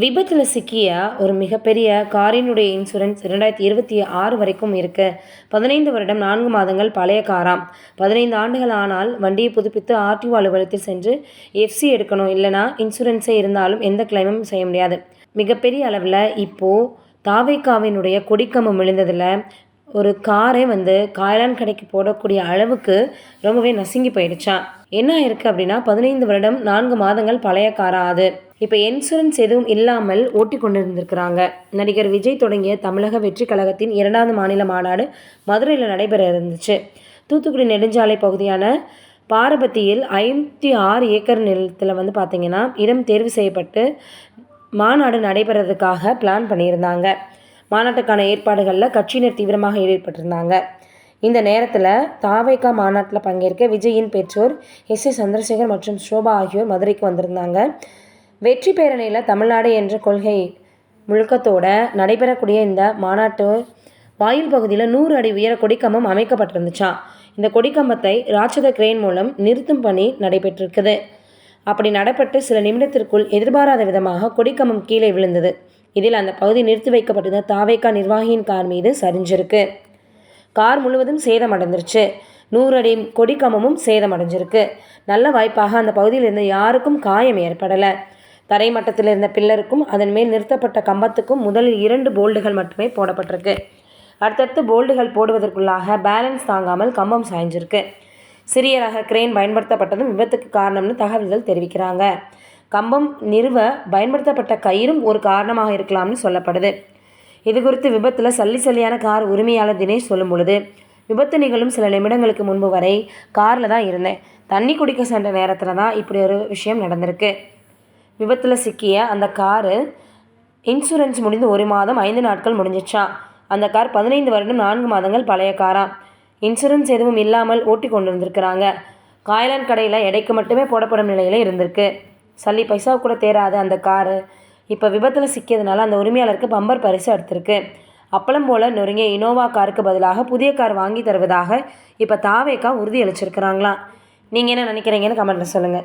விபத்தில் சிக்கிய ஒரு மிகப்பெரிய காரினுடைய இன்சூரன்ஸ் 2026 வரைக்கும் இருக்கு. 15 வருடம் 4 மாதங்கள் பழைய காராம். 15 ஆண்டுகள் ஆனால் வண்டியை புதுப்பித்து ஆர்டிஓ அலுவலகத்தில் சென்று எஃப்சி எடுக்கணும். இல்லைனா இன்சூரன்ஸே இருந்தாலும் எந்த கிளைமும் செய்ய முடியாது. மிகப்பெரிய அளவில் இப்போது தாவேகாவினுடைய கொடிக்கம்பம் விழுந்ததில் ஒரு காரே காயலான் கடைக்கு போடக்கூடிய அளவுக்கு ரொம்பவே நசுங்கி போயிடுச்சான். என்ன இருக்குது அப்படின்னா 15 வருடம் 4 மாதங்கள் பழைய காரா அது. இப்போ இன்சூரன்ஸ் எதுவும் இல்லாமல் ஓட்டி கொண்டு இருந்திருக்கிறாங்க. நடிகர் விஜய் தொடங்கிய தமிழக வெற்றி கழகத்தின் 2வது மாநில மாநாடு மதுரையில் நடைபெற இருந்துச்சு. தூத்துக்குடி நெடுஞ்சாலை பகுதியான பாரபத்தியில் 56 ஏக்கர் நிலத்தில் பார்த்திங்கன்னா இடம் தேர்வு செய்யப்பட்டு மாநாடு நடைபெறதுக்காக பிளான் பண்ணியிருந்தாங்க. மாநாட்டுக்கான ஏற்பாடுகளில் கட்சியினர் தீவிரமாக ஈடுபட்டிருந்தாங்க. இந்த நேரத்தில் தாவேகா மாநாட்டில் பங்கேற்க விஜயின் பெற்றோர் எஸ். சந்திரசேகர் மற்றும் ஷோபா ஆகியோர் மதுரைக்கு வந்திருந்தாங்க. வெற்றி பேரணியில் தமிழ்நாடு என்ற கொள்கை முழக்கத்தோடு நடைபெறக்கூடிய இந்த மாநாட்டு வாயில் பகுதியில் 100 அடி உயர கொடிக்கம்பம் அமைக்கப்பட்டிருந்துச்சான். இந்த கொடிக்கம்பத்தை ராட்சத கிரேன் மூலம் நிறுத்தும் பணி நடைபெற்றிருக்குது. அப்படி நடைபெற்று சில நிமிடத்திற்குள் எதிர்பாராத விதமாக கொடிக்கம்பம் கீழே விழுந்தது. இதில் அந்த பகுதி நிறுத்தி வைக்கப்பட்டது தாவேகா நிர்வாகியின் கார் மீது சரிஞ்சிருக்கு. கார் முழுவதும் சேதமடைஞ்சிருச்சு. 100 அடி கொடிக்கம்பமும் சேதமடைஞ்சிருக்கு. நல்ல வாய்ப்பாக அந்த பகுதியில் இருந்த யாருக்கும் காயம் ஏற்படலை. தரைமட்டத்தில் இருந்த பில்லருக்கும் அதன் மேல் நிறுத்தப்பட்ட கம்பத்துக்கும் முதலில் 2 போல்டுகள் மட்டுமே போடப்பட்டிருக்கு. அடுத்தடுத்து போல்டுகள் போடுவதற்குள்ளாக பேலன்ஸ் தாங்காமல் கம்பம் சாய்ஞ்சிருக்கு. சிறிய ரக கிரேன் பயன்படுத்தப்பட்டதும் விபத்துக்கு காரணம்னு தகவல்கள் தெரிவிக்கிறாங்க. கம்பம் நிறுவ பயன்படுத்தப்பட்ட கயிறும் ஒரு காரணமாக இருக்கலாம்னு சொல்லப்படுது. இது குறித்து விபத்தில் சல்லியான கார் உரிமையாளர் தினேஷ் சொல்லும் பொழுது, விபத்து நிகழும் சில நிமிடங்களுக்கு முன்பு வரை காரில் தான் இருந்தேன். தண்ணி குடிக்க சென்ற நேரத்தில் தான் இப்படி ஒரு விஷயம் நடந்திருக்கு. விபத்தில் சிக்கிய அந்த காரு இன்சூரன்ஸ் முடிந்து 1 மாதம் 5 நாட்கள் முடிஞ்சிச்சான். அந்த கார் 15 வருடம் 4 மாதங்கள் பழைய காராம். இன்சூரன்ஸ் எதுவும் இல்லாமல் ஓட்டி கொண்டு இருந்திருக்கிறாங்க. காயலான் கடையில் எடைக்கு மட்டுமே போடப்படும் நிலையில் இருந்திருக்கு. சல்லி பைசா கூட தேராத அந்த காரு இப்போ விபத்தில் சிக்கியதுனால அந்த உரிமையாளருக்கு பம்பர் பரிசு எடுத்திருக்கு. அப்பளம் போல் நொறுங்கிய இனோவா காருக்கு பதிலாக புதிய கார் வாங்கி தருவதாக இப்போ தாவேகா உறுதியளிச்சிருக்கிறாங்களாம். நீங்கள் என்ன நினைக்கிறீங்கன்னு கமெண்ட்டில் சொல்லுங்கள்.